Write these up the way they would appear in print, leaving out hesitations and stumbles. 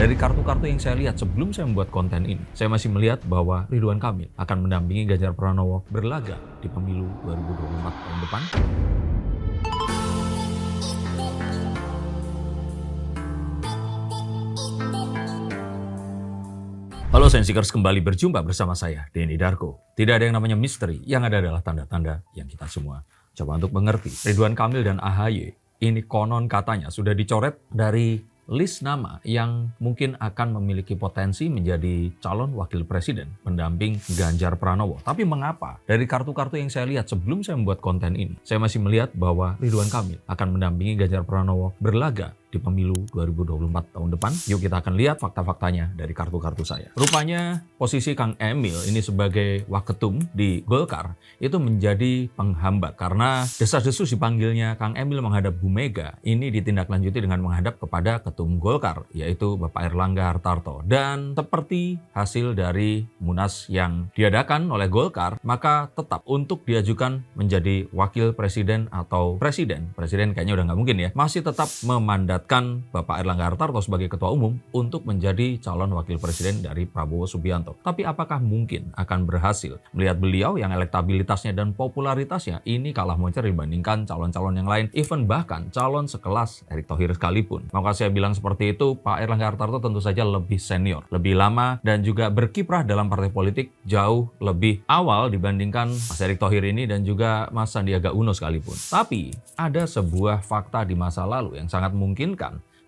Dari kartu-kartu yang saya lihat sebelum saya membuat konten ini, saya masih melihat bahwa Ridwan Kamil akan mendampingi Ganjar Pranowo berlaga di pemilu 2024 tahun depan. Halo Sensikers, kembali berjumpa bersama saya, Denny Darko. Tidak ada yang namanya misteri, yang ada adalah tanda-tanda yang kita semua coba untuk mengerti. Ridwan Kamil dan AHY ini konon katanya sudah dicoret dari list nama yang mungkin akan memiliki potensi menjadi calon wakil presiden pendamping Ganjar Pranowo. Tapi mengapa? Dari kartu-kartu yang saya lihat sebelum saya membuat konten ini, saya masih melihat bahwa Ridwan Kamil akan mendampingi Ganjar Pranowo berlaga di pemilu 2024 tahun depan. Yuk kita akan lihat fakta-faktanya dari kartu-kartu saya. Rupanya posisi Kang Emil ini sebagai waketum di Golkar itu menjadi penghambat karena desas-desus dipanggilnya Kang Emil menghadap Bu Mega ini ditindaklanjuti dengan menghadap kepada ketum Golkar, yaitu Bapak Airlangga Hartarto. Dan seperti hasil dari Munas yang diadakan oleh Golkar, maka tetap untuk diajukan menjadi wakil presiden atau presiden kayaknya udah nggak mungkin ya, masih tetap memandat Bapak Airlangga Hartarto sebagai ketua umum untuk menjadi calon wakil presiden dari Prabowo Subianto. Tapi apakah mungkin akan berhasil melihat beliau yang elektabilitasnya dan popularitasnya ini kalah moncer dibandingkan calon-calon yang lain, even bahkan calon sekelas Erick Thohir sekalipun. Maka saya bilang seperti itu, Pak Airlangga Hartarto tentu saja lebih senior, lebih lama, dan juga berkiprah dalam partai politik jauh lebih awal dibandingkan Mas Erick Thohir ini dan juga Mas Sandiaga Uno sekalipun. Tapi ada sebuah fakta di masa lalu yang sangat mungkin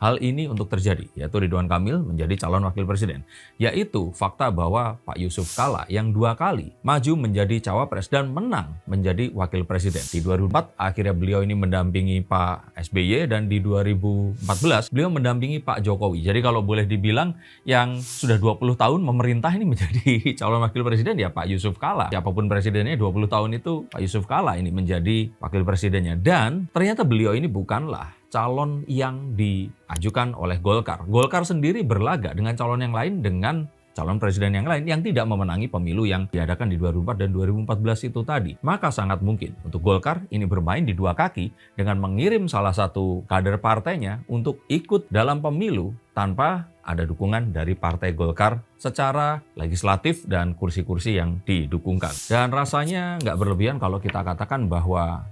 hal ini untuk terjadi, yaitu Ridwan Kamil menjadi calon wakil presiden. Yaitu fakta bahwa Pak Yusuf Kalla yang 2 kali maju menjadi cawapres dan menang menjadi wakil presiden. Di 2004 akhirnya beliau ini mendampingi Pak SBY dan di 2014 beliau mendampingi Pak Jokowi. Jadi kalau boleh dibilang yang sudah 20 tahun memerintah ini menjadi calon wakil presiden ya Pak Yusuf Kalla. Siapapun presidennya 20 tahun itu Pak Yusuf Kalla ini menjadi wakil presidennya. Dan ternyata beliau ini bukanlah calon yang diajukan oleh Golkar. Golkar sendiri berlaga dengan calon yang lain, dengan calon presiden yang lain yang tidak memenangi pemilu yang diadakan di 2004 dan 2014 itu tadi. Maka sangat mungkin untuk Golkar ini bermain di 2 kaki dengan mengirim salah satu kader partainya untuk ikut dalam pemilu tanpa ada dukungan dari partai Golkar secara legislatif dan kursi-kursi yang didukungkan. Dan rasanya nggak berlebihan kalau kita katakan bahwa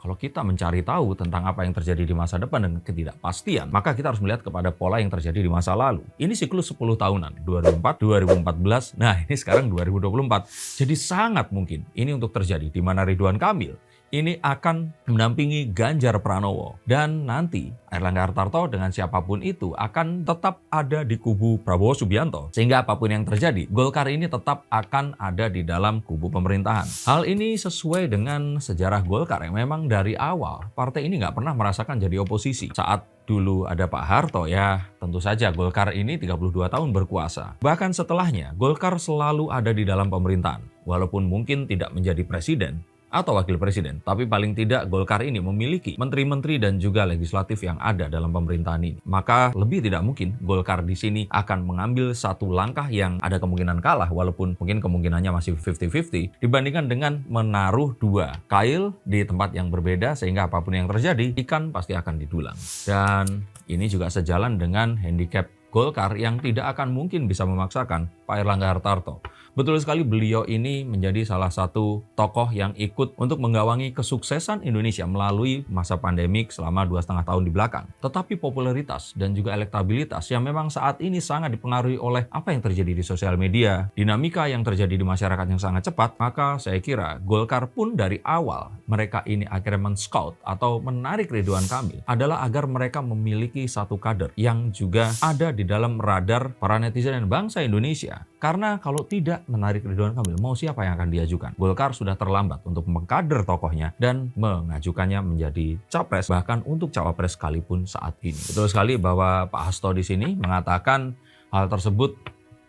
kalau kita mencari tahu tentang apa yang terjadi di masa depan dan ketidakpastian, maka kita harus melihat kepada pola yang terjadi di masa lalu. Ini siklus 10 tahunan, 2004, 2014, nah ini sekarang 2024. Jadi sangat mungkin ini untuk terjadi di mana Ridwan Kamil ini akan mendampingi Ganjar Pranowo. Dan nanti Airlangga Hartarto dengan siapapun itu akan tetap ada di kubu Prabowo Subianto. Sehingga apapun yang terjadi, Golkar ini tetap akan ada di dalam kubu pemerintahan. Hal ini sesuai dengan sejarah Golkar yang memang dari awal partai ini nggak pernah merasakan jadi oposisi. Saat dulu ada Pak Harto ya, tentu saja Golkar ini 32 tahun berkuasa. Bahkan setelahnya, Golkar selalu ada di dalam pemerintahan. Walaupun mungkin tidak menjadi presiden atau wakil presiden, tapi paling tidak Golkar ini memiliki menteri-menteri dan juga legislatif yang ada dalam pemerintahan ini. Maka lebih tidak mungkin Golkar di sini akan mengambil satu langkah yang ada kemungkinan kalah, walaupun mungkin kemungkinannya masih 50-50, dibandingkan dengan menaruh 2 kail di tempat yang berbeda, sehingga apapun yang terjadi, ikan pasti akan didulang. Dan ini juga sejalan dengan handicap Golkar yang tidak akan mungkin bisa memaksakan Pak Airlangga Hartarto. Betul sekali, beliau ini menjadi salah satu tokoh yang ikut untuk menggawangi kesuksesan Indonesia melalui masa pandemik selama 2,5 tahun di belakang. Tetapi popularitas dan juga elektabilitas yang memang saat ini sangat dipengaruhi oleh apa yang terjadi di sosial media, dinamika yang terjadi di masyarakat yang sangat cepat, maka saya kira Golkar pun dari awal mereka ini akhirnya men-scout atau menarik Ridwan Kamil adalah agar mereka memiliki satu kader yang juga ada di dalam radar para netizen dan bangsa Indonesia. Karena kalau tidak menarik Ridwan Kamil, mau siapa yang akan diajukan? Golkar sudah terlambat untuk mengkader tokohnya dan mengajukannya menjadi capres, bahkan untuk cawapres sekalipun saat ini. Betul sekali bahwa Pak Hasto di sini mengatakan hal tersebut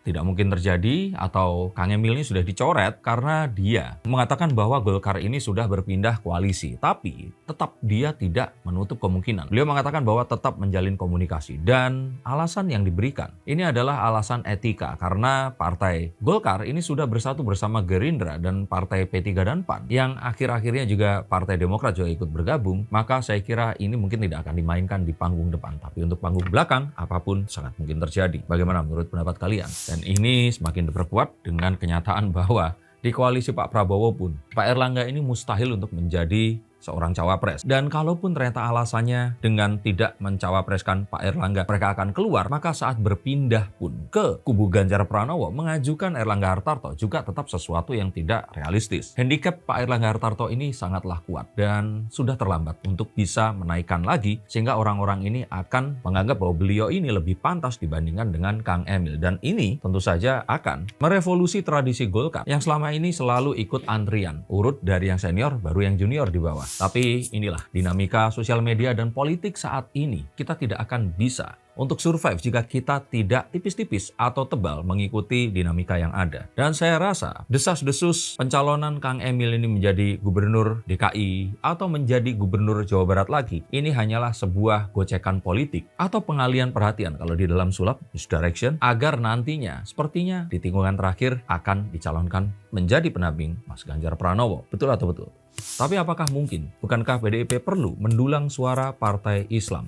tidak mungkin terjadi atau Kang Emil ini sudah dicoret karena dia mengatakan bahwa Golkar ini sudah berpindah koalisi. Tapi tetap dia tidak menutup kemungkinan. Beliau mengatakan bahwa tetap menjalin komunikasi dan alasan yang diberikan ini adalah alasan etika karena Partai Golkar ini sudah bersatu bersama Gerindra dan Partai P3 dan PAN yang akhir-akhirnya juga Partai Demokrat juga ikut bergabung. Maka saya kira ini mungkin tidak akan dimainkan di panggung depan, tapi untuk panggung belakang apapun sangat mungkin terjadi. Bagaimana menurut pendapat kalian? Dan ini semakin diperkuat dengan kenyataan bahwa di koalisi Pak Prabowo pun Pak Erlangga ini mustahil untuk menjadi seorang cawapres. Dan kalaupun ternyata alasannya dengan tidak mencawapreskan Pak Erlangga mereka akan keluar, maka saat berpindah pun ke kubu Ganjar Pranowo mengajukan Erlangga Hartarto juga tetap sesuatu yang tidak realistis. Handicap Pak Erlangga Hartarto ini sangatlah kuat dan sudah terlambat untuk bisa menaikkan lagi sehingga orang-orang ini akan menganggap bahwa beliau ini lebih pantas dibandingkan dengan Kang Emil. Dan ini tentu saja akan merevolusi tradisi Golkar yang selama ini selalu ikut antrian, urut dari yang senior baru yang junior di bawah. Tapi inilah dinamika sosial media dan politik saat ini. Kita tidak akan bisa untuk survive jika kita tidak tipis-tipis atau tebal mengikuti dinamika yang ada. Dan saya rasa desas-desus pencalonan Kang Emil ini menjadi gubernur DKI atau menjadi gubernur Jawa Barat lagi, ini hanyalah sebuah gocekan politik atau pengalian perhatian kalau di dalam sulap misdirection agar nantinya sepertinya di tikungan terakhir akan dicalonkan menjadi pendamping Mas Ganjar Pranowo. Betul atau betul? Tapi apakah mungkin? Bukankah PDIP perlu mendulang suara partai Islam?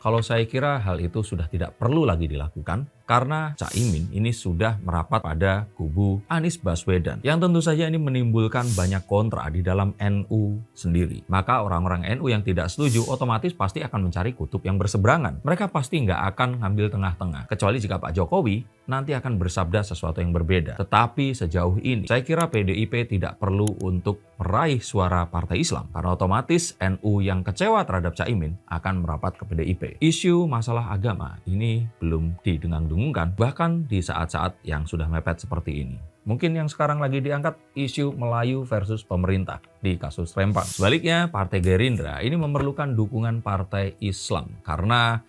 Kalau saya kira hal itu sudah tidak perlu lagi dilakukan karena Caimin ini sudah merapat pada kubu Anies Baswedan yang tentu saja ini menimbulkan banyak kontra di dalam NU sendiri. Maka orang-orang NU yang tidak setuju otomatis pasti akan mencari kutub yang berseberangan. Mereka pasti nggak akan ngambil tengah-tengah kecuali jika Pak Jokowi nanti akan bersabda sesuatu yang berbeda. Tetapi sejauh ini saya kira PDIP tidak perlu untuk meraih suara partai Islam karena otomatis NU yang kecewa terhadap Caimin akan merapat ke PDIP. Isu masalah agama ini belum didengang-dengungkan bahkan di saat-saat yang sudah mepet seperti ini. Mungkin yang sekarang lagi diangkat isu Melayu versus pemerintah di kasus Rempang. Sebaliknya Partai Gerindra ini memerlukan dukungan partai Islam karena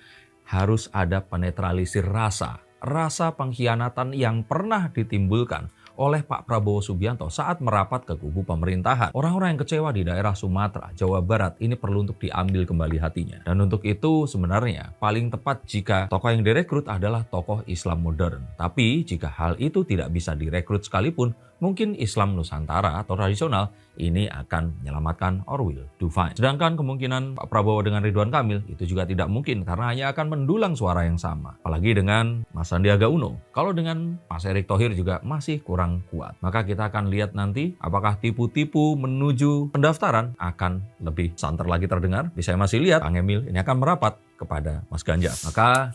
harus ada penetralisir rasa pengkhianatan yang pernah ditimbulkan oleh Pak Prabowo Subianto saat merapat ke kubu pemerintahan. Orang-orang yang kecewa di daerah Sumatera, Jawa Barat ini perlu untuk diambil kembali hatinya. Dan untuk itu sebenarnya paling tepat jika tokoh yang direkrut adalah tokoh Islam modern. Tapi jika hal itu tidak bisa direkrut sekalipun, mungkin Islam Nusantara atau tradisional ini akan menyelamatkan or will do fine. Sedangkan kemungkinan Pak Prabowo dengan Ridwan Kamil itu juga tidak mungkin karena hanya akan mendulang suara yang sama. Apalagi dengan Mas Sandiaga Uno. Kalau dengan Mas Erick Thohir juga masih kurang kuat. Maka kita akan lihat nanti apakah tipu-tipu menuju pendaftaran akan lebih santer lagi terdengar. Bisa masih lihat Kang Emil ini akan merapat kepada Mas Ganjar. Maka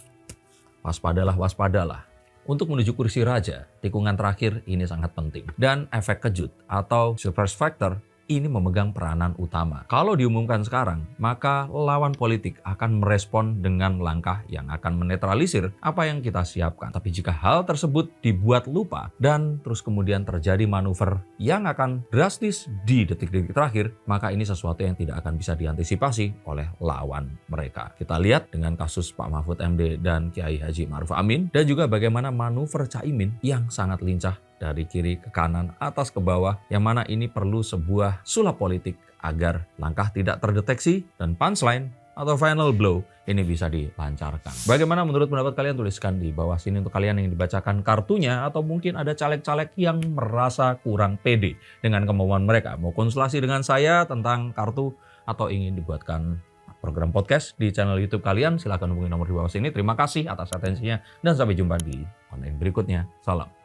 waspadalah. Untuk menuju kursi raja, tikungan terakhir ini sangat penting. Dan efek kejut atau surprise factor ini memegang peranan utama. Kalau diumumkan sekarang, maka lawan politik akan merespon dengan langkah yang akan menetralisir apa yang kita siapkan. Tapi jika hal tersebut dibuat lupa dan terus kemudian terjadi manuver yang akan drastis di detik-detik terakhir, maka ini sesuatu yang tidak akan bisa diantisipasi oleh lawan mereka. Kita lihat dengan kasus Pak Mahfud MD dan Kiai Haji Ma'ruf Amin dan juga bagaimana manuver Caimin yang sangat lincah dari kiri ke kanan, atas ke bawah, yang mana ini perlu sebuah sulap politik agar langkah tidak terdeteksi dan punchline atau final blow ini bisa dilancarkan. Bagaimana menurut pendapat kalian? Tuliskan di bawah sini untuk kalian yang dibacakan kartunya atau mungkin ada caleg-caleg yang merasa kurang pede dengan kemauan mereka. Mau konsultasi dengan saya tentang kartu atau ingin dibuatkan program podcast di channel YouTube kalian, silahkan hubungi nomor di bawah sini. Terima kasih atas atensinya dan sampai jumpa di konten berikutnya. Salam.